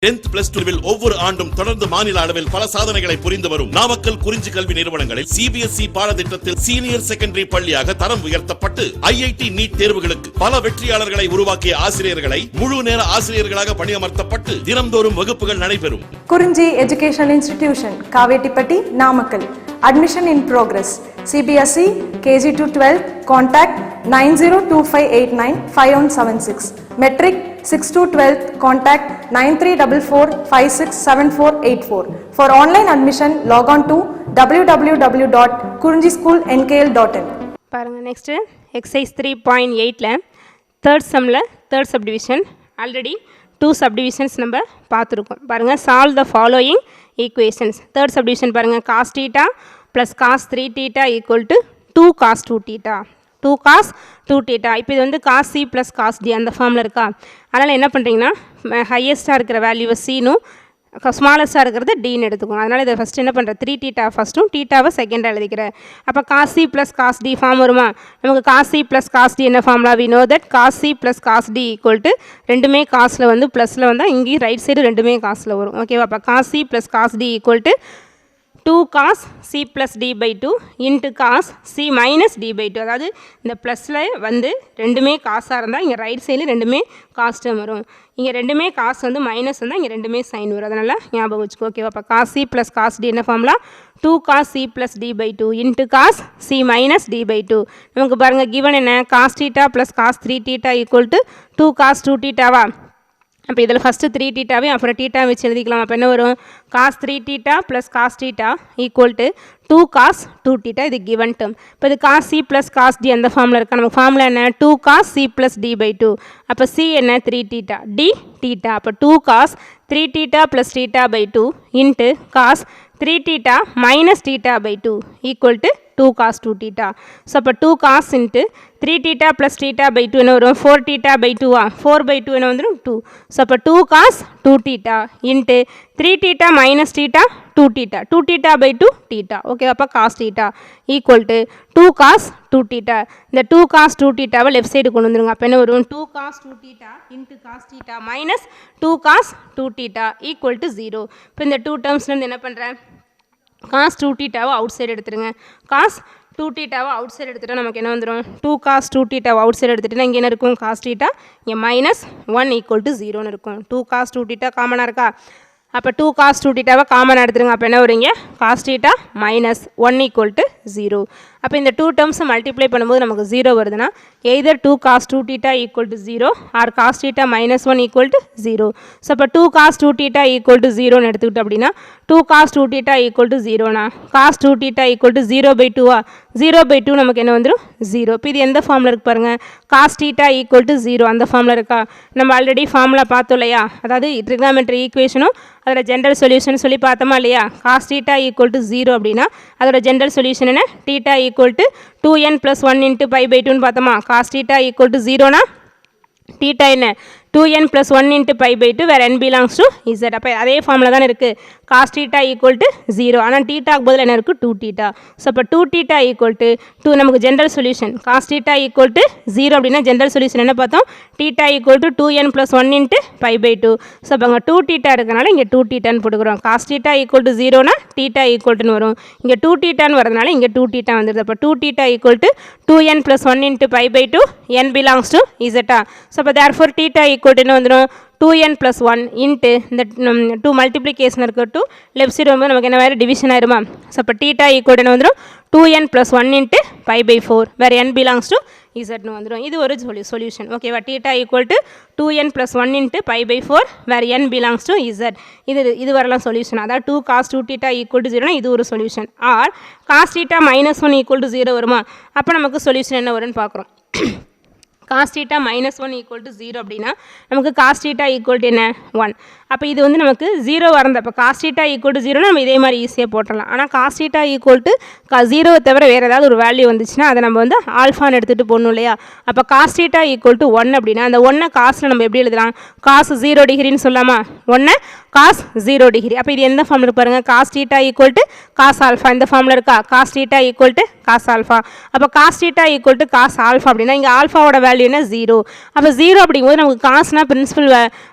10th plus 2 ஒவ்வொரு ஆண்டும் தொடர்ந்து மாநில அளவில் பல சாதனைகளை புரிந்து வரும் நாமக்கல் குறிஞ்சி கல்வி நிறுவனங்களில் CBSE பாடத்திட்டத்தில் சீனியர் செகண்டரி பள்ளியாக தரம் உயர்த்தப்பட்டு IIT நீட் தேர்வுகளுக்கு பல வெற்றியாளர்களை உருவாக்கிய ஆசிரியர்களை முழு நேர ஆசிரியர்களாக பணியமர்த்தப்பட்டு தினம்தோறும் வகுப்புகள் நடைபெறும். குறிஞ்சி educational institution Kavettipatti Namakkal. Admission in progress. CBSE KG to 12 contact 9025895176. Metric 6 to 12 contact 9344567484. For online admission log on to www.kurinjischoolnkl.in. பாருங்க நெக்ஸ்ட் எக்ஸசைஸ் 3.8ல தேர்ட் சம்ல தேர்ட் சப்டிவிஷன் ஆல்ரெடி 2 சப்டிவிஷன்ஸ் நம்ம பார்த்துருக்கோம். பாருங்க solve the following equations. Third subdivision பாருங்க cos θ plus cos 3θ equal to 2 cos 2θ 2 cos 2θ. இப்போ இது வந்து cos c plus cos d அந்த ஃபார்மில் இருக்கா. அதனால் என்ன பண்ணுறீங்கன்னா ஹையஸ்ட்டாக இருக்கிற வேல்யூவை சீனும் ஸ்மாலஸ்ட்டாக இருக்கிறது டின்னு எடுத்துக்கணும். அதனால் இதை ஃபஸ்ட்டு என்ன பண்ணுறேன் 3θ ஃபஸ்ட்டும் θவை செகண்டாக எழுதிக்கிறேன். அப்போ cos c plus cos d form வருமா. நமக்கு cos c plus cos d என்ன ஃபார்ம்லா we know that cos c plus cos d equal to ரெண்டுமே காசில் வந்து ப்ளஸில் வந்தால் இங்கேயும் ரைட் சைடு ரெண்டுமே காசில் வரும். ஓகேவா. அப்போ cos c plus cos d equal to 2 cos c plus d by 2 into cos c minus d by 2. அதாவது இந்த ப்ளஸில் வந்து ரெண்டுமே காசாக இருந்தால் இங்கே ரைட் சைடில் ரெண்டுமே காஸ் டேர்ம் வரும். இங்கே ரெண்டுமே காசு வந்து மைனஸ் வந்தால் இங்கே ரெண்டுமே சைன் வரும். அதனால் ஞாபகம் வச்சுக்கோ. ஓகேவா. அப்போ cos c plus cos d என்ன ஃபார்ம்லா 2 cos c plus d by 2 into cos c minus d by 2. நமக்கு பாருங்கள் கிவன் என்ன cos θ plus cos 3θ equal to 2 cos 2θவா. அப்போ இதில் ஃபஸ்ட்டு 3θவே அப்புறம் θ வச்சு எழுதிக்கலாம். அப்போ என்ன வரும் cos 3θ plus cos θ equal to 2 cos 2θ. இது கிவன் டேர்ம். இப்போ இது cos c plus cos d அந்த ஃபார்மில் இருக்கா. நம்ம ஃபார்மில் என்ன 2 cos c plus d by 2. அப்போ c என்ன 3θ d θ. அப்போ 2 cos 3θ plus θ by 2 into cos 3θ minus θ by 2 equal to 2 cos 2θ. So அப்போ 2 cos இன்ட்டு 3θ ப்ளஸ் θ by 2 என்ன வரும் 4θ by 2வா 4 by 2 என்ன வந்துடும் 2. ஸோ அப்போ 2 cos 2θ into 3θ minus θ 2θ 2θ by 2θ. Okay. அப்போ cos θ ஈக்குவல் டு 2 cos 2θ. இந்த 2 cos 2θவை லெஃப்ட் சைடு கொண்டு வந்துருங்க. அப்போ என்ன வரும் 2 cos 2θ into cos θ minus 2 cos 2θ equal to 0. இப்போ இந்த 2 டேர்ம்ஸ்லேருந்து என்ன பண்ணுறேன் cos 2θவை அவுட் சைடு எடுத்துருங்க. cos 2θவை அவுட் சைடு எடுத்துகிட்டா நமக்கு என்ன வந்துடும் 2 cos 2θவை அவுட் சைடு எடுத்துகிட்டா இங்கே என்ன இருக்கும் cos θ இங்கே மைனஸ் 1 ஈக்குவல் டு 0ன்னு இருக்கும். 2 cos 2θ காமனாக இருக்கா. அப்போ 2 cos 2θவை காமனாக எடுத்துருங்க. அப்போ என்ன வருங்க cos θ மைனஸ் 1 ஈக்குவல் டு 0. அப்போ இந்த 2 டேர்ம்ஸை மல்டிப்ளை பண்ணும்போது நமக்கு 0 வருதுன்னா either 2 cos 2θ equal to 0 or cos θ minus 1 equal to 0. So அப்போ 2 cos 2θ ஈக்குவல் டு 0ன்னு எடுத்துக்கிட்டோம் அப்படின்னா 2 cos 2θ ஈக்குவல் டு 0னா cos 2θ ஈக்குவல் டு 0 by 2வா 0 by 2 நமக்கு என்ன வந்துடும் 0. இப்போ இது எந்த ஃபார்மில் இருக்கு பாருங்கள் cos θ ஈக்குவல் டு 0 அந்த ஃபார்மில் இருக்கா. நம்ம ஆல்ரெடி ஃபார்முலா பார்த்தோம் இல்லையா. அதாவது ட்ரிகனாமெட்ரி ஈக்குவேஷனும் அதோட ஜென்ரல் சொல்யூஷன் சொல்லி பார்த்தோமா இல்லையா. cos θ ஈக்குவல் டு 0 அப்படின்னா அதோட ஜென்ரல் சொல்யூஷன் என்ன θ ஈக்குவல் டு 2n + 1 × π by 2ன்னு பார்த்தோமா. cos θ ஈக்குவல் டு 0னா θ என்ன 2n + 1 × π by 2 where n belongs to z. அப்போ அதே ஃபார்மில் தான் இருக்குது cos θ ஈக்குவல் டு 0. ஆனால் θக்கு பதில் என்ன இருக்குது 2θ. ஸோ அப்போ 2θ ஈக்குவல் டு 2 நமக்கு general solution cos θ equal to 0 அப்படின்னா ஜென்ரல் சொல்யூஷன் என்ன பார்த்தோம் θ equal to 2n + 1 × π by 2. So அப்போ அங்கே 2θ இருக்கனால இங்கே 2θன்னு போட்டுக்கிறோம். cos θ ஈக்குவல் டு 0னா θ ஈக்குவல்ட்டுன்னு வரும். இங்கே 2θன்னு வரதுனால இங்கே 2θ வந்துடுது. அப்போ 2θ equal to 2n + 1 × π by 2 n belongs to z. So அப்போ therefore θ ஈக்குவல் டு என்ன வந்துடும் 2n + 1 இன்ட்டு இந்த 2 மல்டிப்ளிகேஷன் இருக்கட்டும் லெஃப்ட் சைடு வந்து நமக்கு என்ன வேறு டிவிஷன் ஆயிருமா. ஸோ அப்போ θ ஈக்குவல் என்ன வந்துடும் 2n + 1 × π by 4 வேறு n belongs to zன்னு வந்துடும். இது ஒரு சொல்யூஷன். ஓகேவா. θ ஈக்குவல் டு 2n + 1 × π by 4 வேறு n belongs to z. இது வரலாம் சொல்யூஷன். அதாவது 2 cos 2θ ஈக்குவல் டு 0னா இது ஒரு solution. Or cos θ minus 1 equal to 0 வருமா. அப்போ நமக்கு சொல்யூஷன் என்ன வரும்னு பார்க்குறோம். cos θ மைனஸ் 1 ஈக்குவல் டு 0 அப்படின்னா நமக்கு cos θ ஈக்குவல் டு என்ன 1. அப்போ இது வந்து நமக்கு 0 வரந்த. அப்போ cos θ ஈக்குவல் டு 0னா நம்ம இதே மாதிரி ஈஸியாக போட்டுடலாம். ஆனால் cos θ ஈக்குவல் டு 0 தவிர வேறு ஏதாவது ஒரு வேல்யூ வந்துச்சுன்னா அதை நம்ம வந்து ஆல்ஃபான்னு எடுத்துகிட்டு போடணும் இல்லையா. அப்போ cos θ ஈக்குவல் டு 1 அப்படின்னா அந்த 1 காசில் நம்ம எப்படி எழுதலாம் cos 0 டிகிரின்னு சொல்லலாமா. 1 cos 0 டிகிரி. அப்போ இது எந்த ஃபார்மில் இருக்கு பாருங்கள் cos θ equal to cos alpha இந்த ஃபார்மில் இருக்கா. cos θ equal to cos alpha. அப்போ cos θ equal to cos alpha அப்படின்னா இங்கே ஆல்ஃபாவோட வேல்யூ வேல்யூ என்ன 0. அப்போ 0 அப்படிங்கும்போது நமக்கு காசுனா பிரின்சிபல்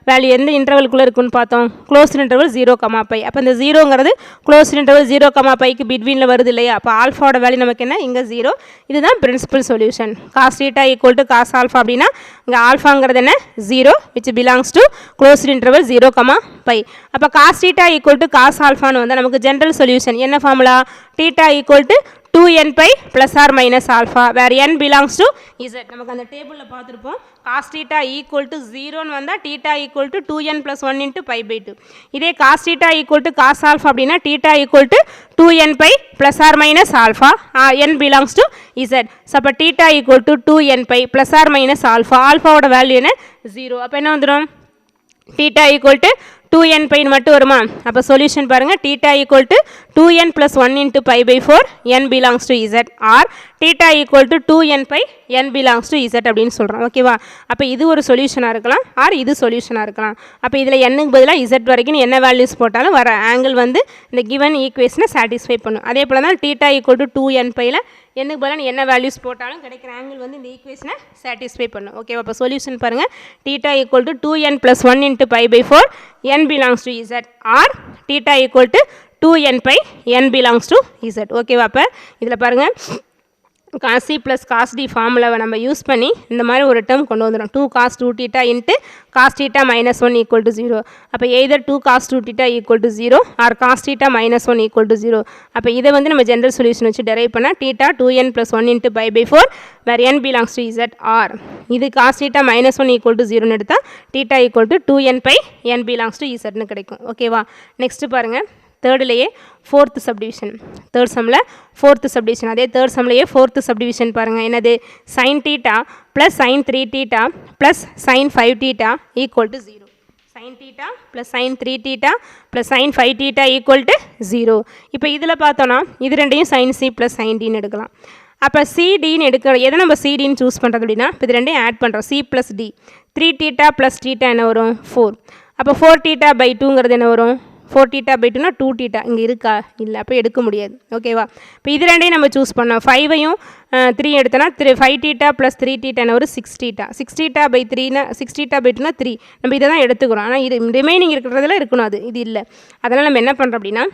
வேல்யூ எந்த இன்டர்வலுக்குள்ளே இருக்குன்னு பார்த்தோம், க்ளோஸ்ட் இன்டர்வல் 0, அப்போ இந்த 0ங்கிறது க்ளோஸ்ட் இன்டர்வல் 0, பிட்வீனில் வருது இல்லையா, அப்போ ஆல்ஃபாவோட வேல்யூ நமக்கு என்ன இங்கே 0. இதுதான் principal solution. Cos theta equal to cos alpha அப்படின்னா இங்கே ஆல்ஃபாங்கிறது என்ன 0 which belongs to closed interval 0, அப்போ cos theta equal to cos ஆல்ஃபான்னு வந்து நமக்கு ஜென்ரல் சொல்யூஷன் என்ன formula, theta equal to 2n pi plus or minus alpha where n belongs to Z. நமக்கு அந்த டேபிளில் பார்த்துருப்போம். காஸ் தீட்டா ஈக்குவல் டு 0ன்னு வந்தால் தீட்டா ஈக்குவல் டு 2n + 1 × π/2. இதே cos theta equal to cos alpha அப்படின்னா theta equal to 2n pi plus or minus alpha n belongs to Z. அப்போ theta equal to 2n pi plus or minus alpha, ஆல்ஃபாவோட value என்ன 0. அப்போ என்ன வந்துடும், theta equal to 2n பைன்னு மட்டும் வருமா. அப்போ சொல்யூஷன் பாருங்கள், theta equal to 2n + 1 × π/4 n belongs to Z or theta equal to 2n pi n belongs to Z அப்படின்னு சொல்கிறோம். ஓகேவா, அப்போ இது ஒரு சொல்யூஷனாக இருக்கலாம் ஆர் இது சொல்யூஷனாக இருக்கலாம். அப்போ இதில் என்னுக்கு பதிலாக இசட் வரைக்கும் என்ன வேல்யூஸ் போட்டாலும் வர ஆங்கிள் வந்து இந்த கிவன் ஈக்குவேஷனை சாட்டிஸ்ஃபை பண்ணும். அதே போல் தான் தீட்டா ஈக்குவல் டு 2n பையில் என்னுக்கு பதிலாக என்ன வேல்யூஸ் போட்டாலும் கிடைக்கிற ஆங்கிள் வந்து இந்த ஈக்குவேஷனை சாட்டிஸ்ஃபை பண்ணும். ஓகேவா, அப்போ சொல்யூஷன் பாருங்கள், theta equal to 2n + 1 × π/4 n belongs to Z or theta equal to 2n pi n belongs to Z. ஓகேவா, அப்போ இதில் பாருங்கள் cos C plus cos D ஃபார்முலாவை நம்ம யூஸ் பண்ணி இந்த மாதிரி ஒரு டேர்ம் கொண்டு வந்துடும், 2 cos 2θ இன்ட்டு காஸ் தீட்டா - 1 = 0. அப்போ either 2 cos 2θ = 0 or cos theta - 1 = 0. அப்போ இதை வந்து நம்ம ஜென்ரல் சொல்யூஷன் வச்சு டெரைவ் பண்ணால் theta 2n + 1 × π/4 where n belongs to Z or இது காஸ் தீட்டா - 1 = 0ன்னு எடுத்தால் theta equal to 2n pi n belongs to இசட்னு கிடைக்கும். ஓகேவா, நெக்ஸ்ட்டு பாருங்கள், தேர்ட்லேயே ஃபோர்த் சப்டிவிஷன், தேர்ட் சம்மில் ஃபோர்த் சப்டிவிஷன், அதே தேர்ட் சம்லேயே ஃபோர்த்து சப்டிவிஷன் பாருங்கள், என்னது sin θ plus sin 3θ plus sin 5θ = 0. sin θ plus sin 3θ plus sin 5θ = 0. இப்போ இதில் பார்த்தோன்னா இது ரெண்டையும் sin c ப்ளஸ் sin dன்னு எடுக்கலாம். அப்போ சிடின்னு எடுக்கணும், எதை நம்ம சிடின்னு சூஸ் பண்ணுறது அப்படின்னா இப்போ இது ரெண்டையும் ஆட் பண்ணுறோம், c ப்ளஸ் டி, 3θ ப்ளஸ் θ என்ன வரும் 4. அப்போ 4θ/2ங்கிறது என்ன வரும் 4θ/2னா 2θ இங்கே இருக்கா இல்லை, அப்போ எடுக்க முடியாது. ஓகேவா, இப்போ இது ரெண்டையும் நம்ம சூஸ் பண்ணோம், 5ஐயும் 3 எடுத்தோன்னா 5θ ப்ளஸ் 3θ என்ன ஒரு 6θ, 6θ/3னா 6θ/2னா 3, நம்ம இதை தான் எடுத்துக்கிறோம். ஆனால் இது ரிமைனிங் இருக்கிறதுல இருக்கணும், அது இது இல்லை. அதனால் நம்ம என்ன பண்ணுறோம் அப்படின்னா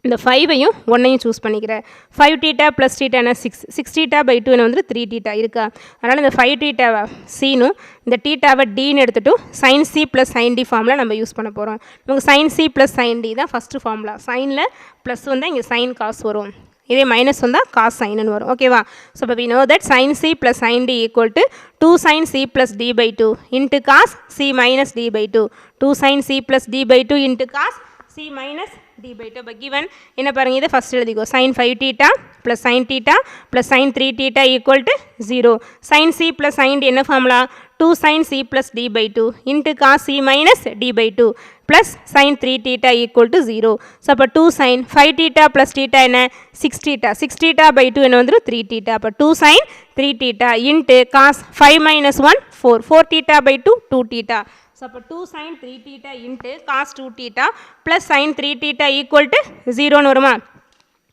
இந்த 5ஐயும் 1ஐயும் சூஸ் பண்ணிக்கிறேன். 5θ ப்ளஸ் θ என்ன 6, 6θ/2 என்ன வந்து 3θ இருக்கா. அதனால் இந்த 5θ சீனும் இந்த θவை டின்னு எடுத்துகிட்டு sin c plus sin d formula நம்ம யூஸ் பண்ண போகிறோம். நமக்கு sin c plus sin d தான் ஃபஸ்ட்டு ஃபார்முலா. சைனில் ப்ளஸ் வந்தால் இங்கே sin காஸ் வரும், இதே மைனஸ் வந்தால் காஸ் சைன்னு வரும். ஓகேவா, ஸோ இப்போ we know that sin c plus sin d = 2 sin c plus d/2 into cos c minus d/2, 2 sin c plus d/2 into cos c minus d/2. இப்போ given என்ன பாருங்கள், இதை ஃபஸ்ட் எழுதிக்கோ, sin 5θ plus sin θ plus sin 3θ = 0. sin c plus sin d என்ன formula 2 sin c plus d/2 into cos c minus d/2 plus sin 3θ = 0. So அப்போ 2 sin 5θ plus θ என்ன 6θ, 6θ/2 என்ன வந்துடும் 3θ. அப்போ 2 sin 3θ into cos 5 minus 1 4, 4θ/2 2θ. So அப்போ 2 sin 3θ into cos 2θ plus sin 3θ = 0ன்னு வருமா.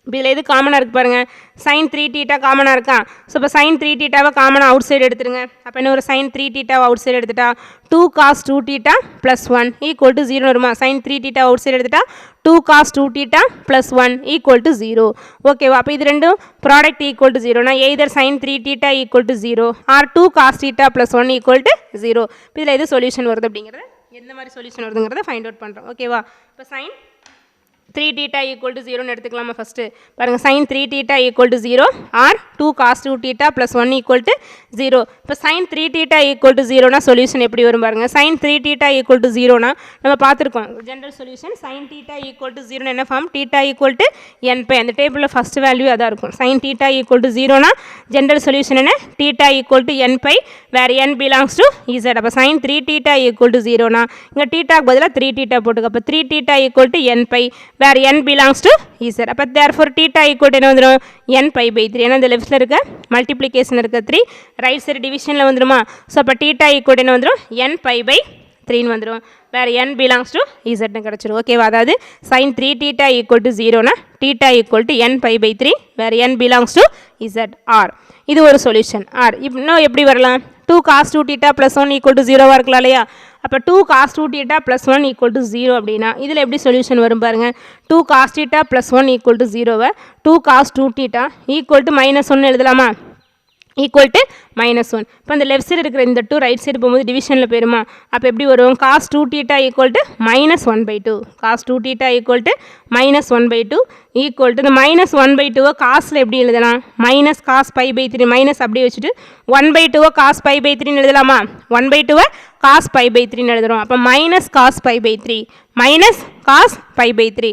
இதில் எது காமனாக இருக்குது பாருங்கள், sin 3θ காமனாக இருக்கா. ஸோ இப்போ sin 3θவை காமனாக அவுட் சைடு எடுத்துருங்க. அப்போ என்ன ஒரு sin 3θவை அவுட் சைடு எடுத்துட்டா 2 cos 2θ ப்ளஸ் 1 = 0 வருமா. sin 3θ அவுட் சைடு எடுத்துட்டா 2 cos 2θ ப்ளஸ் 1 = 0. ஓகேவா, அப்போ இது ரெண்டும் ப்ராடக்ட் = 0னா either sin 3θ = 0 or 2 cos θ plus 1 = 0. இதில் எது சொல்யூஷன் வருது அப்படிங்கிறத, எந்த மாதிரி சொல்யூஷன் வருதுங்கிறத ஃபைண்ட் அவுட் பண்ணுறோம். ஓகேவா, இப்போ sin 3θ = 0ன்னு எடுத்துக்கலாமா. ஃபஸ்ட்டு பாருங்கள், sin 3θ = 0 ஆர் 2 cos 2θ ப்ளஸ் 1 = 0. இப்போ sin 3θ = 0னா சொல்யூஷன் எப்படி வரும் பாருங்கள். sin 3θ = 0னா நம்ம பார்த்துருக்கோம் ஜென்ரல் சொல்யூஷன் sin θ = 0 என்ன ஃபார்ம், θ = n பை, அந்த டேபிளில் ஃபஸ்ட் வேல்யூ அதான் இருக்கும். sin θ = 0னா ஜென்ரல் சொல்யூஷன் என்ன θ = n pi where n belongs to z. அப்போ sin 3θ = 0னா இங்கே θக்கு பதிலாக 3θ போட்டுக்க. அப்போ 3θ = n pi where n belongs to z. அப்போ therefore θ = என்ன வந்துடும் n π/3. ஏன்னா இந்த லெஃப்ட்டில் இருக்க மல்டிப்ளிகேஷன் இருக்க 3 ரைட் சைடு டிவிஷனில் வந்துடுமா. ஸோ அப்போ θ = என்ன வந்துடும் n π/3ன்னு வந்துடும். வேறு n பிலாங்ஸ் டு இசட்னு கிடச்சிடும். ஓகேவா, அதாவது sin 3θ = 0னா θ = n π/3 வேறு n belongs to Z or. இது ஒரு சொல்யூஷன். ஆர் இன்னும் எப்படி வரலாம், 2 cos 2 theta plus 1 equal to 0 இருக்கலாம் இல்லையா? அப்போ 2 cos 2 theta plus 1 equal to 0 அப்படின்னா இதில் எப்படி சொல்யூஷன் வரும் பாருங்க. 2 cos theta plus 1 equal to 0வை 2 cos 2 theta equal to -1 எழுதலாமா? Equal to -1. இப்போ அந்த லெஃப்ட் சைடு இருக்கிற இந்த 2 ரைட் சைடு போகும்போது டிவிஷனில் போயிருமா? அப்போ எப்படி வரும்? cos 2 theta equal to -1/2. cos 2 theta equal to -1/2 equal to இந்த -1/2வை காசில் எப்படி எழுதலாம்? மைனஸ் காஸ் π/3 மைனஸ் அப்படியே வச்சுட்டு 1/2வை காஸ் π/3 எழுதலாமா? 1/2வை காஸ் π/3 எழுதுகிறோம். அப்போ minus cos π/3 minus cos π/3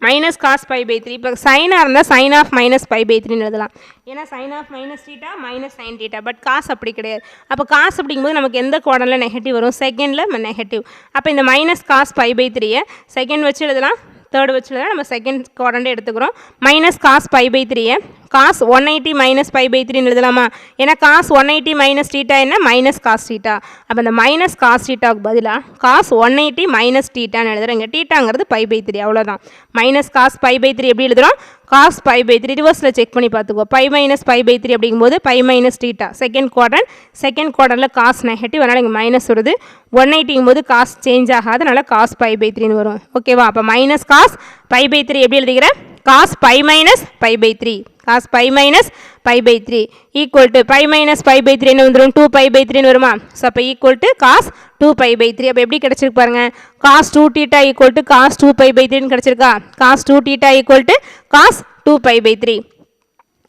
minus cos π/3. இப்போ சைனாக இருந்தால் சைன் ஆஃப் மைனஸ் π/3 எழுதலாம். ஏன்னா sine of minus theta minus sine theta. But cos அப்படி கிடையாது. அப்போ காஸ் அப்படிங்கும்போது நமக்கு எந்த குவாட்ரண்ட்டில் நெகட்டிவ் வரும்? செகண்டில் நெகட்டிவ். அப்போ இந்த மைனஸ் காஸ் π/3யை செகண்ட் வச்சு எழுதலாம், தேர்ட் வச்சு எழுதலாம். நம்ம செகண்ட் குவாட்ரண்ட்டை எடுத்துக்கிறோம். மைனஸ் காஸ் π/3யை காஸ் 180 மைனஸ் π/3 எழுதலாமா? ஏன்னா காஸ் 180 மைனஸ் தீட்டா என்ன? Minus cos theta. அப்போ இந்த மைனஸ் காஸ் தீட்டாவுக்கு பதிலாக காஸ் 180 மைனஸ் தீட்டான்னு எழுதுகிறோம். இங்கே தீட்டாங்கிறது π/3 அவ்வளோதான். மைனஸ் காஸ் π/3 எப்படி எழுதுகிறோம்? காஸ் π/3 ரிவர்ஸில் செக் பண்ணி பார்த்துக்கோ. π மைனஸ் π/3 அப்படிங்கும்போது π மைனஸ் தீட்டா செகண்ட் குவாட்ரண்ட்டில் காஸ் நெகட்டிவ், அதனால் இங்கே மைனஸ் வருது. 180ங்கும் போது காஸ் சேஞ்ச் ஆகாது, அதனால் காஸ் π/3 வரும். ஓகேவா? அப்போ மைனஸ் காஸ் π/3 எப்படி எழுதுகிறேன்? Cos π minus π/3 cos π minus π/3 equal to π minus π/3 என்ன வந்துடும்? 2π/3 வருமா? ஸோ அப்போ ஈக்குவல் டு காஸ் 2π/3. அப்போ எப்படி கிடச்சிருக்கு பாருங்க. Cos 2 theta equal to cos 2π/3 கிடச்சிருக்கா? Cos 2 theta equal to cos 2π/3.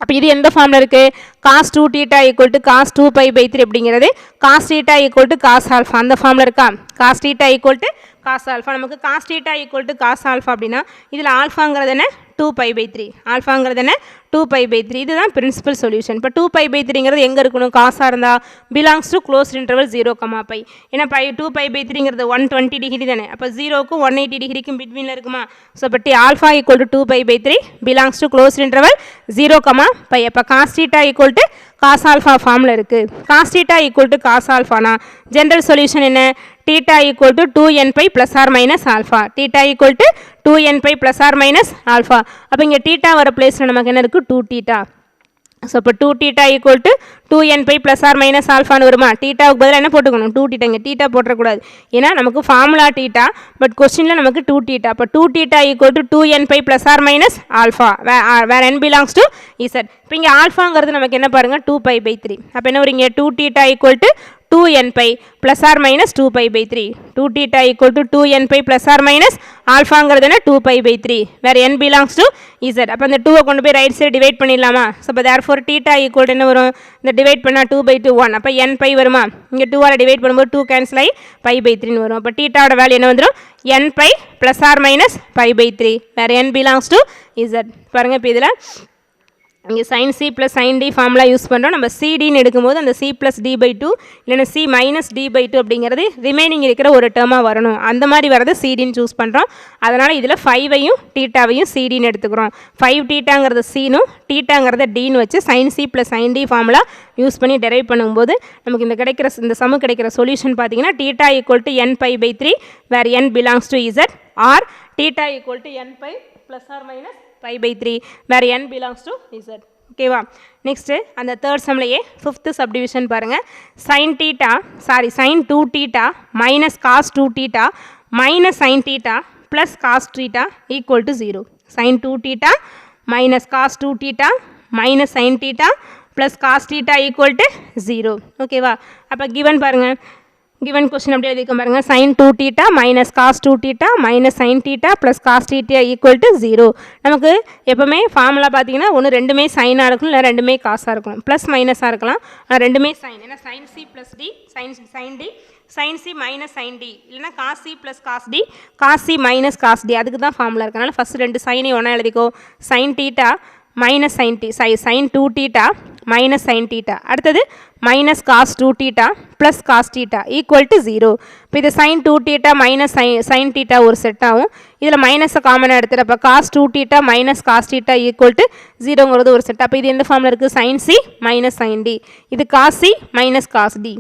அப்போ இது எந்த ஃபார்மில் இருக்குது? Cos 2 theta equal to cos 2π/3 அப்படிங்கிறது cos theta equal to cos alpha அந்த ஃபார்மில் இருக்கா? Cos theta equal to cos alpha. நமக்கு cos theta equal to cos alpha அப்படின்னா இதில் ஆல்ஃபாங்கிறது என்ன? 2π/3. ஆல்ஃபாங்கிறது என்ன? 2π/3. இதுதான் பிரின்சிபல் சொல்யூஷன். இப்போ 2π/3ங்கிறது எங்கே இருக்கணும்? காசாக இருந்தால் பிலாங்ஸ் டு க்ளோஸ் இன்டர்வல் 0, ஏன்னா 2π/3ங்கிறது 120 டிகிரி தானே. அப்போ 0க்கும் 180 டிகிரிக்கும் பிட்வீனில் இருக்குமா? So but alpha equal to 2π/3 belongs to close interval 0, அப்போ cos theta equal to cos alpha ஃபார்மில் இருக்குது. Cos theta equal to cos ஆல்ஃபானா ஜென்ரல் சொல்யூஷன் என்ன? Theta equal to 2nπ plus or minus alpha. Theta equal to 2nπ plus or minus alpha. அப்போ இங்கே theta வர பிளேஸில் நமக்கு என்ன இருக்குது? 2 தீட்டா. ஸோ இப்போ 2 theta equal to 2nπ plus or minus ஆல்ஃபான்னு வருமா? தீட்டாவுக்கு பதிலாக என்ன போட்டுக்கணும்? 2 தீட்டா. இங்கே தீட்டா போட்டுறக்கூடாது, ஏன்னா நமக்கு ஃபார்முலா தீட்டா, பட் கொஸ்டினில் நமக்கு 2 தீட்டா. அப்போ 2 theta equal to 2nπ plus or minus alpha where n belongs to Z. இப்போ இங்கே ஆல்ஃபாங்கிறது நமக்கு என்ன பாருங்கள்? 2π/3. அப்போ என்ன வரும்? இங்கே 2 theta equal to 2nπ plus or minus 2π/3. 2 theta equal to 2nπ plus or minus ஆல்ஃபாங்கிறது என்ன? 2π/3 வேறு n பிலாங்ஸ் டு இசட். அப்போ அந்த 2வை கொண்டு போய் ரைட் சைடு டிவைட் பண்ணிடலாமா? ஸோ அப்போ தேர்ஃபோர் தீட்டா ஈக்குவல் என்ன வரும்? இந்த டிவைட் பண்ணால் 2/2 1. அப்போ nπ வருமா? இங்கே 2ஆல் டிவைட் பண்ணும்போது 2 கேன்சல் ஆகி π/3 வரும். அப்போ தீட்டாவோட வேல்யூ என்ன வந்துடும்? nπ ப்ளஸ் ஆர் மைனஸ் π/3 வேறு n பிலாங்ஸ் டு இசட். பாருங்கள், இப்போ இதில் இங்கே sin c plus sin d formula use பண்ணுறோம். நம்ம cdன்னு எடுக்கும்போது அந்த c ப்ளஸ் d/2 இல்லைன்னா c மைனஸ் d/2 அப்படிங்கிறது ரிமைனிங் இருக்கிற ஒரு டேர்மாக வரணும். அந்த மாதிரி வரது cdன்னு சூஸ் பண்ணுறோம். அதனால் இதில் 5ஐயும் தீட்டாவையும் cdன்னு எடுத்துக்கிறோம். 5 தீட்டாங்கிறது cனும் தீட்டாங்கிறத dன்னு வச்சு sin c plus sin d formula use பண்ணி டெரைவ் பண்ணும்போது நமக்கு இந்த சமு கிடைக்கிற சொல்யூஷன் பார்த்தீங்கன்னா theta equal to nπ/3 where n belongs to Z or theta equal to nπ plus or minus π/3 வேறு n பிலாங்ஸ் டு இசட். ஓகேவா? Next அந்த third சம்லையே 5th சப்டிவிஷன் பாருங்கள். sin 2 theta minus cos 2 theta minus sin theta plus cos theta equal to 0. sin 2 theta minus cos 2 theta minus sin theta plus cos theta equal to 0. ஓகேவா? அப்போ given பாருங்கள், given question அப்படியே எழுதிக்க பாருங்கள். sin 2 theta minus cos 2 theta minus sin theta plus cos theta equal to 0. நமக்கு எப்போவுமே formula பார்த்தீங்கன்னா ஒன்று ரெண்டுமே சைனாக இருக்கணும், இல்லை ரெண்டுமே காசாக இருக்கணும், ப்ளஸ் மைனஸாக இருக்கலாம், ஆனால் ரெண்டுமே சைன். ஏன்னா sin c plus D sin d sin c minus sin d இல்லைனா cos c plus cos D cos c minus cos D அதுக்கு தான் ஃபார்முலா இருக்கனால ஃபஸ்ட்டு ரெண்டு சைனையும் ஒன்றா எழுதிக்கோ. sin theta minus sin 2 theta minus sin theta, அடுத்தது minus cos 2 theta plus cos theta equal to 0. இப்போ இது sin 2 theta minus sin theta ஒரு செட் ஆகும். இதில் மைனஸை காமனாக எடுத்துகிட்டு அப்போ cos 2 theta minus cos theta equal to 0ங்கிறது ஒரு செட். அப்போ இது எந்த ஃபார்மில் இருக்குது? sin c minus sin d, இது cos c minus cos d.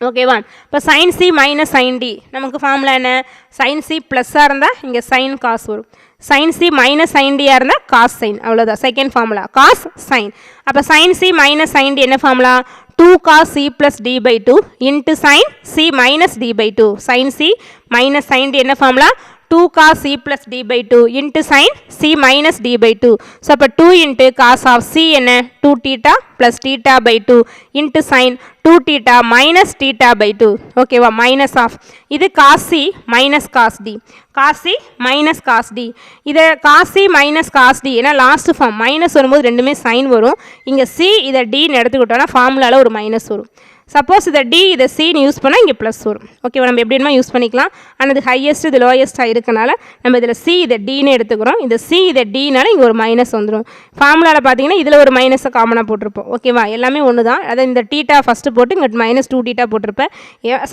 ஓகேவா? இப்போ sin c minus sin d நமக்கு ஃபார்முலா என்ன? sin c ப்ளஸ்ஸாக இருந்தால் இங்கே sin காஸ் வரும், sin c minus sin d இருந்தால் காஸ் சைன், அவ்வளோதான். Second formula cos sine. அப்போ sin c minus sin d என்ன formula? 2 cos c plus d by 2 into sin c minus d by 2. Sin c minus sin d என்ன formula? 2 cos c plus d by 2 into sin c minus d by 2. So, அப்போ 2 into cos of c என்ன? 2 theta plus theta by 2 into sin 2 theta minus theta by 2. ஓகேவா? minus of இது cos c minus cos d. cos c minus cos d. இது cos c minus cos d ஏன்னா last form minus வரும்போது ரெண்டுமே sign வரும். இங்கே c இதை dன்னு எடுத்துக்கிட்டோன்னா ஃபார்முலாவில் ஒரு மைனஸ் வரும். சப்போஸ் இதை டி இதை சின்னு யூஸ் பண்ணால் இங்கே ப்ளஸ் வரும். ஓகேவா? நம்ம எப்படி வேணுமா யூஸ் பண்ணிக்கலாம். ஆனால் இது ஹையஸ்ட் இது லோயஸ்ட்டாக இருக்கனால நம்ம இதில் சி இதை டின்னு எடுத்துக்கிறோம். இந்த சி இதை டினால இங்கே ஒரு மைனஸ் வந்துடும். ஃபார்முலாவில் பார்த்தீங்கன்னா இதில் ஒரு மைனஸை காமனாக போட்டிருப்போம். ஓகேவா? எல்லாமே ஒன்று தான். அதை இந்த டீட்டா ஃபஸ்ட்டு போட்டு இங்கே மைனஸ் 2 டீட்டா போட்டிருப்பேன்.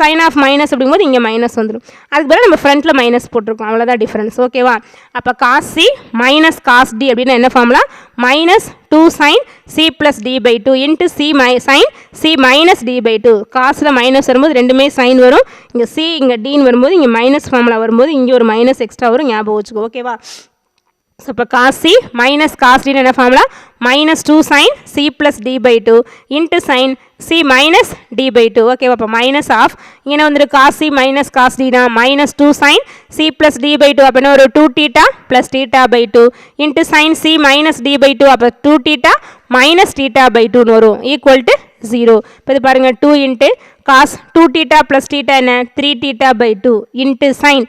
சைன் ஆஃப் மைனஸ் அப்படிங்கும்போது இங்கே மைனஸ் வந்துடும். அதுக்கு பிறகு நம்ம ஃப்ரண்ட்டில் மைனஸ் போட்டிருக்கோம். அவ்வளோதான் டிஃப்ரென்ஸ். ஓகேவா? அப்போ cos C minus cos D அப்படின்னா என்ன formula? Minus 2 sin c plus d by 2 into c sin c minus d by 2. காசில் மைனஸ் வரும்போது ரெண்டுமே சைன் வரும். இங்கே c இங்கே டின்னு வரும்போது இங்கே மைனஸ் ஃபார்முலா வரும்போது இங்கே ஒரு மைனஸ் எக்ஸ்ட்ரா வரும். ஞாபகம் வச்சுக்கோ. ஓகேவா? ஸோ இப்போ காஸ் சி மைனஸ் காஸ் டின்னு என்ன formula? Minus 2 sin c plus d by 2 into sin c minus d by 2. ஓகேவா? அப்போ மைனஸ் ஆஃப் இங்கே வந்துட்டு காஸ் சி மைனஸ் காஸ் டினா minus 2 sin c plus d by 2 அப்படின்னா ஒரு 2 theta plus theta by 2 into sin c minus d by 2 அப்போ 2 theta minus theta by 2 வரும் equal to 0. இப்போ இது பாருங்கள் 2 into cos 2 theta plus theta என்ன 3 theta by 2 into sin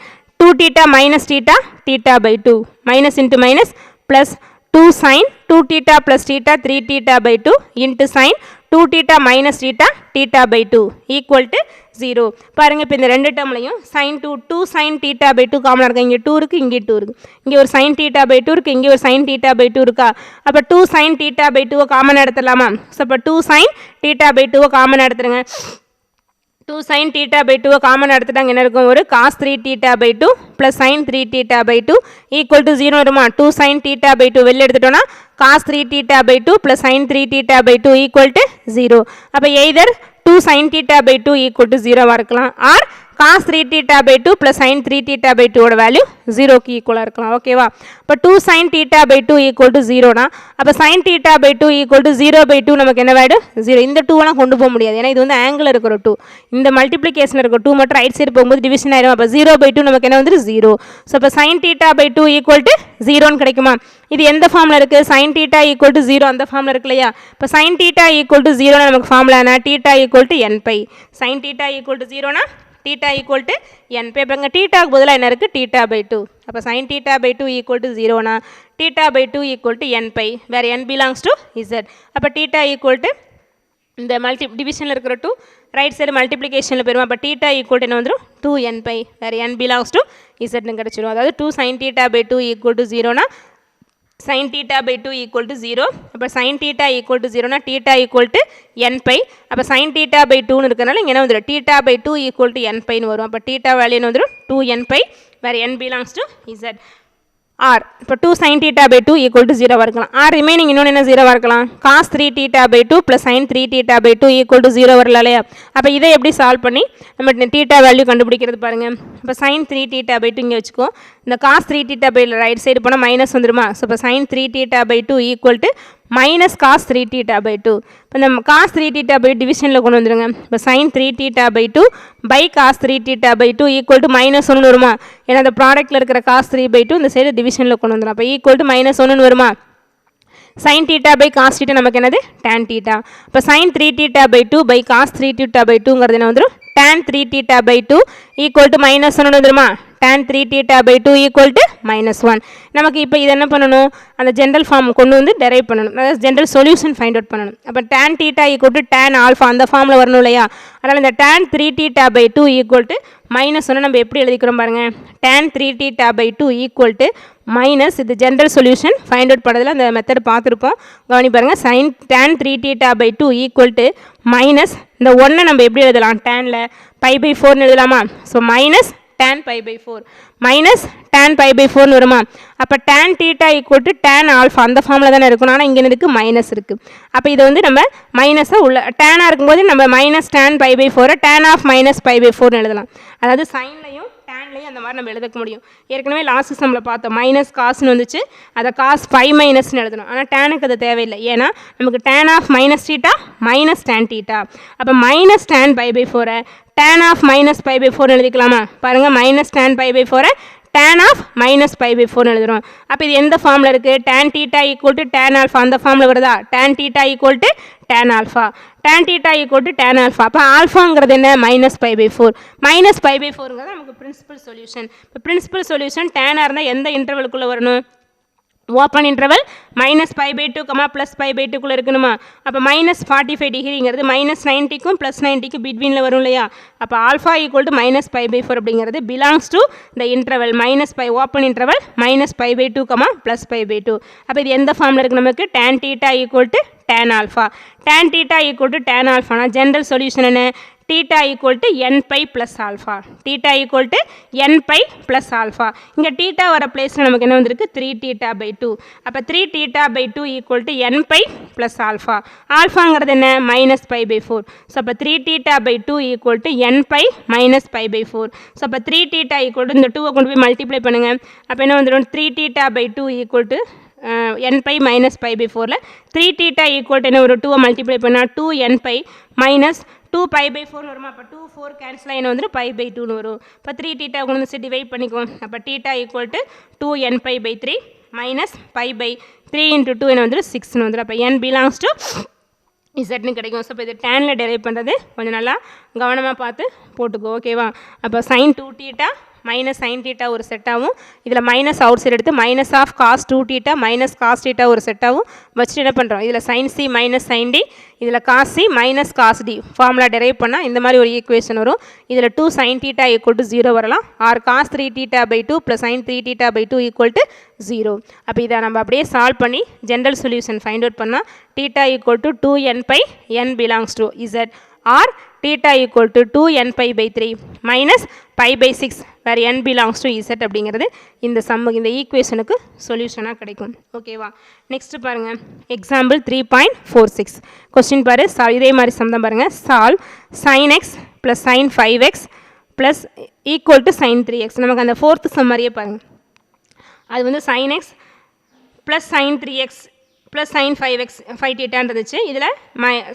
2 theta minus theta theta by 2 minus into minus plus 2 sin 2 theta plus theta 3 theta by 2 into sin 2 theta minus theta theta by 2 equal to 0. பாருங்கள் இப்போ இந்த ரெண்டு டேர்ம்லையும் sin 2 sin theta by 2 காமனாக இருக்கா? இங்கே 2 இருக்குது, இங்கே 2 இருக்குது. இங்கே ஒரு sin theta by 2 இருக்குது, இங்கே ஒரு sin theta by 2 இருக்கா? அப்போ 2 sin theta by 2 காமனாக எடுத்துடலாமா? ஸோ அப்போ 2 sin theta by 2 காமனாக எடுத்துருங்க. 2 sin theta by 2 காமன் எடுத்துட்டாங்க. என்ன இருக்கும்? ஒரு cos 3 theta by 2 plus sin 3 theta by 2 equal to 0 வருமா? 2 sin theta by 2 வெளில எடுத்துட்டோன்னா cos 3 theta by 2 plus sin 3 theta by 2 equal to 0. அப்போ either 2 sin theta by 2 equal to 0 இருக்கலாம் or cos 3 theta by 2 plus sin 3 theta by 2 ஓட value 0க்கு ஈக்குவலாக இருக்கலாம். ஓகேவா? இப்போ 2 sin theta by 2 equal to 0னா அப்போ sin theta by 2 equal to 0 by 2 நமக்கு என்ன வேல்யூ? 0. இந்த 2 கொண்டு போக முடியாது. ஏன்னா இது வந்து ஆங்கிள் இருக்கிற 2. இந்த மல்டிப்ளிகேஷன் இருக்கிற 2 மட்டும் ரைட் சைடு போகும்போது டிவிஷன் ஆயிடும். அப்போ 0 by 2 நமக்கு என்ன வந்துட்டு 0. ஸோ இப்போ sin theta by 2 equal to 0ன்னு கிடைக்குமா? இது எந்த ஃபார்மில் இருக்குது? sin theta equal to 0 அந்த ஃபார்மில் இருக்கு இல்லையா? இப்போ sin theta equal to 0 நமக்கு ஃபார்முலானா theta equal to n pi. sin theta equal to 0னா theta equal to n pi. இப்போ இங்கே thetaக்கு பதிலாக என்ன இருக்குது? theta by 2. அப்போ sin theta by 2 equal to 0னா theta by 2 equal to n pi where n belongs to z. அப்போ theta equal to இந்த டிவிஷனில் இருக்கிற 2 ரைட் சைடு மல்டிப்ளிகேஷனில் போயிடும். அப்போ theta equal to என்ன வந்துடும்? 2n pi where n belongs to zன்னு கிடச்சிடும். அதாவது 2 sin theta by 2 equal to 0னா sin theta by 2 equal to 0. அப்போ sin theta equal to 0னா theta equal to n pi. அப்போ sin theta by 2ன்னு இருக்கனால இங்கே என்ன வந்துடும்? theta by 2 equal to n piன்னு வரும். அப்போ theta வேல்யூ என்ன வந்துடும்? 2n pi where n belongs to z. Or இப்போ 2 sin theta by 2 equal to 0 இருக்கலாம். ஆர் ரிமைனிங் இன்னொன்று என்ன 0 இருக்கலாம்? cos 3 theta by 2 plus sin 3 theta by 2 equal to 0 வரல இல்லையா? அப்போ இதை எப்படி சால்வ் பண்ணி நம்ம theta வேல்யூ கண்டுபிடிக்கிறது பாருங்கள். இப்போ sin 3 theta by 2 இங்கே வச்சுக்கோ. இந்த cos 3 theta by right side போனால் மைனஸ் வந்துருமா? ஸோ இப்போ sin 3 theta by 2 equal to minus cos 3 theta by 2. இப்போ இந்த cos 3 theta by டிவிஷனில் கொண்டு வந்துடுங்க. இப்போ sin 3 theta by 2 by cos 3 theta by 2 equal to minus 1 வருமா? ஏன்னா அந்த ப்ராடக்ட்டில் இருக்கிற cos 3 by 2 இந்த சைடு டிவிஷனில் கொண்டு வந்துடும். அப்போ equal to minus 1 வருமா? sin theta by cos theta நமக்கு என்னது? tan theta. இப்போ sin 3 theta by 2 by cos 3 theta by 2ங்கிறது என்ன வந்துடும்? tan 3 theta by 2 equal to minus 1 வந்துருமா? tan 3 theta by 2 equal to minus 1. நமக்கு இப்போ இது என்ன பண்ணணும்? அந்த ஜென்ரல் ஃபார்ம் கொண்டு வந்து டெரைவ் பண்ணணும். அதாவது ஜென்ரல் சொல்யூஷன் ஃபைண்ட் அவுட் பண்ணணும். அப்போ tan theta equal to tan alpha அந்த ஃபார்மில் வரணும் இல்லையா? அதனால் இந்த tan 3 theta by 2 equal to minus 1 நம்ம எப்படி எழுதிக்கிறோம் பாருங்கள். tan 3 theta by 2 equal to minus இது ஜென்ரல் சொல்யூஷன் ஃபைண்ட் அவுட் பண்ணுறதுல அந்த மெத்தட் பார்த்துருப்போம். கவனி பாருங்கள். tan 3 theta by 2 equal to minus இந்த 1 நம்ம எப்படி எழுதலாம்? tanல pi by 4ன்னு எழுதலாமா? So minus tan pi by 4 minus tan pi by 4ன்னு வருமா? அப்போ tan theta equal to tan alpha அந்த ஃபார்மில் தானே இருக்கணும். ஆனால் இங்கே இருக்குது மைனஸ் இருக்குது. அப்போ இதை வந்து நம்ம மைனஸை உள்ள டேனாக இருக்கும்போது நம்ம minus tan pi by 4 tan of minus pi by 4ன்னு எழுதலாம். அதாவது சைன்லையும் tan டேன்லேயும் அந்த மாதிரி நம்ம எழுதிக்க முடியும். ஏற்கனவே லாஸ்ட் சம்மில் பார்த்தோம் மைனஸ் காசுன்னு வந்துச்சு, அதை காஸ் 5 மைனஸ்னு எழுதணும். ஆனால் டேனுக்கு அது தேவையில்லை, ஏன்னா நமக்கு tan of minus theta minus tan theta. அப்போ minus tan pi by 4 tan of minus pi by 4 எழுதிக்கலாமா? பாருங்கள், minus tan pi by 4 tan of minus pi by 4 எழுதுகிறோம். அப்போ இது எந்த ஃபார்மில் இருக்குது? Tan theta equal to tan alpha, அந்த ஃபார்மில் வருதா? Tan theta equal to tan alpha, tan theta equal to tan alpha. அப்போ ஆல்ஃபாங்கிறது என்ன? Minus pi by 4. Minus pi by 4ங்கிறது நமக்கு பிரின்சிபல் சொல்யூஷன். இப்போ பிரின்சிபல் சொல்யூஷன் டேனாக இருந்தால் எந்த இன்டர்வலுக்குள்ளே வரணும்? Open interval minus pi by 2 plus pi by 2க்குள்ளே இருக்கணுமா? அப்போ மைனஸ் 45 டிகிரிங்கிறது மைனஸ் 90க்கும் ப்ளஸ் 90க்கும் பிட்வீனில் வரும் இல்லையா? அப்போ alpha equal to minus pi by 4 அப்படிங்கிறது belongs to the interval minus pi open interval minus pi by 2 plus pi by 2. அப்போ இது எந்த ஃபார்மில் இருக்குது? நமக்கு tan theta equal to tan alpha. Tan theta equal to tan ஆல்ஃபானா general solution என்ன? Theta equal to n pi plus alpha. Theta equal to n pi plus alpha. இங்கே theta வர பிளேஸில் நமக்கு என்ன வந்திருக்கு? 3 தீட்டா பை 2. அப்போ 3 theta by 2 equal to n pi plus alpha. ஆல்ஃபாங்கிறது என்ன? Minus pi by 4. ஸோ அப்போ 3 theta by 2 equal to n pi minus pi by 4. So அப்போ 3 தீட்டா ஈக்குவல் டு இந்த 2 கொண்டு போய் மல்டிப்ளை பண்ணுங்கள். அப்போ என்ன வந்துடும்? 3 theta by 2 equal to n pi minus pi pi 4ல் 3 தீட்டா ஈக்குவல் டு என்ன ஒரு 2 மல்டிப்ளை பண்ணால் 2n by minus 2 by by 4 வருமா? அப்போ 2 4 கேன்சல் என்ன வந்துடும்? பை பை 2னு வரும். இப்போ 3 தீட்டா கொண்டு வந்து டிவைட் பண்ணிக்குவோம். அப்போ theta equal to 2n pi by 3 minus pi by 3 into 2 என்ன வந்துடும்? 6னு வந்துடும். அப்போ n பிலாங்ஸ் டு இசட்னு கிடைக்கும். ஸோ இப்போ இது டேனில் டெரைவ் பண்ணுறது கொஞ்சம் நல்லா கவனமாக பார்த்து போட்டுக்கோ, ஓகேவா? அப்போ sine 2 theta minus sine theta ஒரு செட்டாகவும், இதில் மைனஸ் அவுட் சைடு எடுத்து minus of cos 2 theta minus cos theta ஒரு செட்டாகவும் வச்சுட்டு என்ன பண்ணுறோம்? இதில் sine C minus sine D, இதில் cos C minus cos D formula derive பண்ணால் இந்த மாதிரி ஒரு ஈக்குவேஷன் வரும். இதில் 2 சைன் தீட்டா ஈக்குவல் டு 0 வரலாம், or cos 3 theta by 2 plus sine 3 theta by 2 equal to 0. அப்போ இதை நம்ம அப்படியே சால்வ் பண்ணி ஜென்ரல் சொல்யூஷன் ஃபைண்ட் அவுட் பண்ணால் theta equal to 2n pi n belongs to Z, or theta equal to 2n pi by 3 minus pi by 6 where n belongs to z அப்படிங்கிறது இந்த சம்மு இந்த ஈக்குவேஷனுக்கு சொல்யூஷனாக கிடைக்கும். ஓகேவா? நெக்ஸ்ட் பாருங்கள், எக்ஸாம்பிள் 3.46 கொஸ்டின் பாரு. இதே மாதிரி சம் தான் பாருங்கள். Solve sin x plus sin 5x plus equal to sin 3x. நமக்கு அந்த ஃபோர்த்து சம் மாதிரியே பாருங்கள். அது வந்து sin x plus sin 3x plus sine 5x 5 தீட்டான்னு இருந்துச்சு. இதில்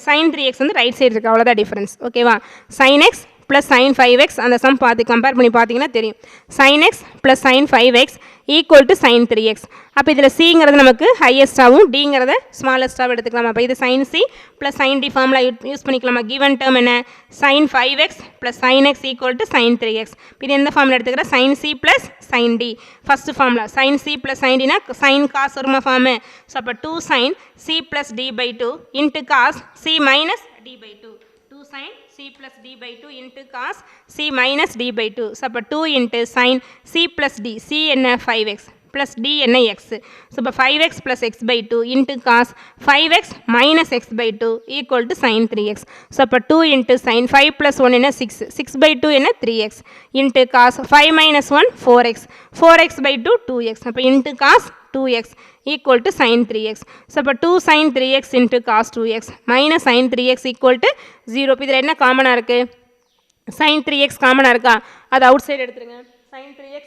சைன் 3x வந்து ரைட் சைடு இருக்குது, அவ்வளோதான் டிஃப்ரென்ஸ். ஓகேவா? Sign X plus sine 5x அந்த சம் பார்த்து கம்பேர் பண்ணி பார்த்தீங்கன்னா தெரியும். Sine X plus sine 5x equal to sine 3x. அப்போ இதில் சிங்கிறது நமக்கு ஹையஸ்ட்டாகவும் டிங்கிறத ஸ்மாலஸ்ட்டாகவும் எடுத்துக்கலாம். அப்போ இது sine C plus sine D formula use பண்ணிக்கலாமா? கிவன் டேர்ம் என்ன? Sine 5x plus sine X equal to sine 3x. இது எந்த ஃபார்முலா எடுத்துக்கிறேன்? Sine C plus sine D first formula. Sine C plus sine டினா சைன் காஸ் வருமா formula? So அப்போ 2 sine C plus D pi 2 into cos C minus D pi 2. 2 sin c plus d by 2 into cos c minus d by 2. So, அப்போ 2 into sin c plus d. c என்ன 5x plus d என்ன x. So, அப்போ 5x plus x by 2 into cos 5x minus x by 2 equal to sin 3x. So, அப்போ 2 into sin 5 plus 1 என்ன 6. 6 by 2 என்ன 3x into cos 5 minus 1 4x. 4x by 2 2x. அப்போ into cos 2x equal to sin 3x. So, அப்போ 2 sin 3x into cos 2x minus sin 3x equal to 0. இதில் என்ன காமனாக இருக்குது? sin 3x காமனாக இருக்கா? அது அவுட் சைடு எடுத்துருங்க. sin 3x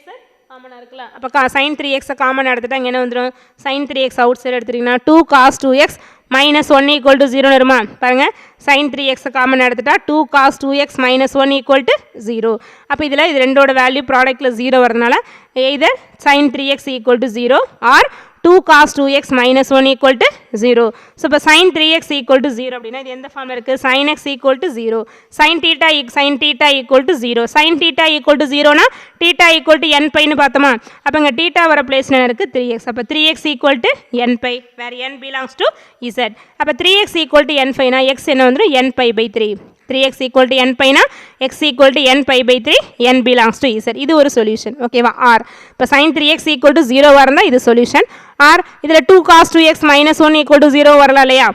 காமனாக இருக்கலாம். அப்போ sin 3x காமனாக எடுத்துட்டா இங்கே என்ன வந்துடும்? sin 3x அவுட் சைடு எடுத்துட்டிங்கன்னா 2 cos 2x minus 1 equal to 0 வருமா? பாருங்கள், sin 3x காமன் எடுத்துட்டா 2 cos 2x minus 1 equal to 0. அப்போ இதில் இது ரெண்டோட வேல்யூ ப்ராடக்ட்டில் 0 வரதுனால either sin 3x equal to 0 or 2 cos 2x minus 1 equal to 0. So, இப்போ sin 3x equal to 0 அப்படின்னா இது எந்த ஃபார்ம் இருக்குது? sin x equal to 0. sin theta equal to 0. sin theta equal to 0னா theta equal to n பைன்னு பார்த்தோமா? அப்போ இங்கே theta வர place என்ன இருக்குது? 3x. அப்போ 3x equal to n pi where n belongs to z. அப்போ 3x equal to n பைனா x என்ன வந்துடும்? n pi by 3. 3x equal to n பைனா x equal to n pi by 3 n belongs to z. இது ஒரு solution. ஓகேவா? R இப்போ sin 3x equal to 0 வரந்தா இது சொல்யூஷன். ஆர் இதில் 2 cos 2x minus 1 equal to 0 வரலாம் இல்லையா?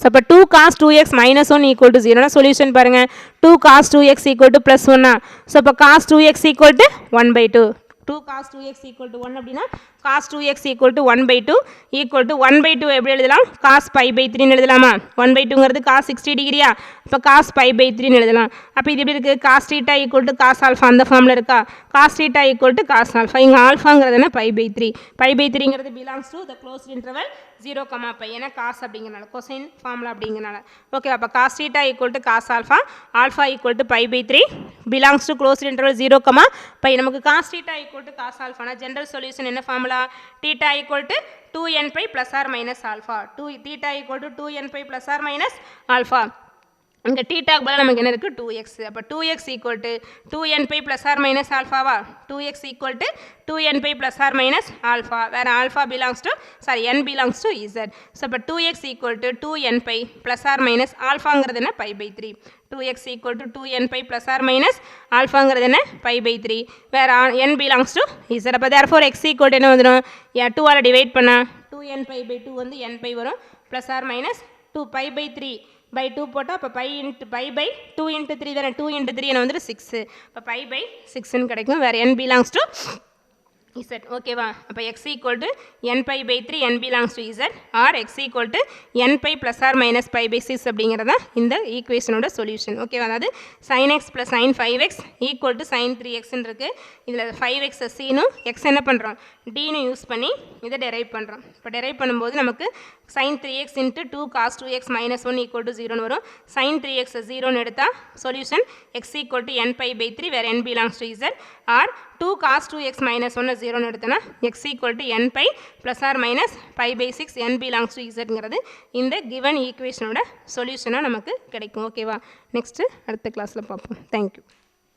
ஸோ அப்போ 2 cos 2x minus 1 equal to 0னா solution பாருங்கள். 2 cos 2x equal to plus 1. So அப்போ cos 2x equal to 1 by 2. 2 cos 2x equal to 1 அப்படின்னா cos 2x equal to 1/2 equal to 1/2 எப்படி எழுதலாம் cos pi by 3 ன்னு எழுதலாமா 1/2ங்கிறது cos 60 டிகிரியா அப்போ cos pi by 3 ன்னு எழுதலாம் அப்போ இது எப்படி இருக்குது cos theta equal to cos alpha அந்த ஃபார்மில் இருக்கா cos theta equal to cos alpha இங்கே ஆல்ஃபாங்கிறது என்ன pi by 3 pi by 3ங்கிறது belongs to the closed interval 0, pi ஏன்னா cos அப்படிங்கிறனால கொசைன் ஃபார்முலா அப்படிங்கிறனால ஓகே அப்போ cos theta equal to cos alpha alpha equal to pi by 3 belongs to closed interval 0, pi நமக்கு cos theta equal to cos alpha னா general solution என்ன formula theta equal to 2n pi plus or minus alpha theta equal to 2n pi plus or minus alpha இங்கே தீட்டாக்கு பதிலாக நமக்கு என்ன இருக்குது 2x அப்போ 2x equal to 2n pi plus or minus alpha வா 2x equal to 2n pi plus or minus alpha வேறு alpha belongs to n belongs to z so அப்போ 2x equal to 2n pi plus or minus alphaங்கிறது என்ன pi by 3 2x equal to 2n pi plus or minus alphaங்கிறது என்ன pi by 3 வேறு n belongs to z அப்போ therefore x equal to என்ன வந்துடும் 2 all divide பண்ணால் 2n pi by 2 வந்து n pi வரும் plus or minus 2 pi by 3 by 2 போட்டால் அப்போ pi by 2 into 3 தானே 2 into 3 என்ன வந்துட்டு 6 இப்போ pi by 6ன்னு கிடைக்கும் வேறு n belongs to z ஓகேவா அப்போ x equal to n pi by 3 n belongs to z or x equal to n pi plus or minus pi by 6 அப்படிங்கிறதா இந்த ஈக்குவேஷனோட சொல்யூஷன் ஓகேவா அதாவது sin x plus sin 5x equal to sin 3x இருக்கு இதில் 5x cனும் x என்ன பண்ணுறோம் dனு use பண்ணி இதை டெரைவ் பண்ணுறோம் இப்போ டெரைவ் பண்ணும்போது நமக்கு sin 3x into 2 cos 2x minus 1 equal to 0 வரும் sin 3x 0ன்னு எடுத்தால் solution x equal to n pi by 3 வேறு n belongs to z or 2 cos 2x minus 1 0ன்னு எடுத்தோன்னா x equal to n pi plus or minus pi by 6 n belongs to zங்கிறது இந்த given ஈக்குவேஷனோட சொல்யூஷனாக நமக்கு கிடைக்கும் ஓகேவா next அடுத்த கிளாஸில் பார்ப்போம் தேங்க்யூ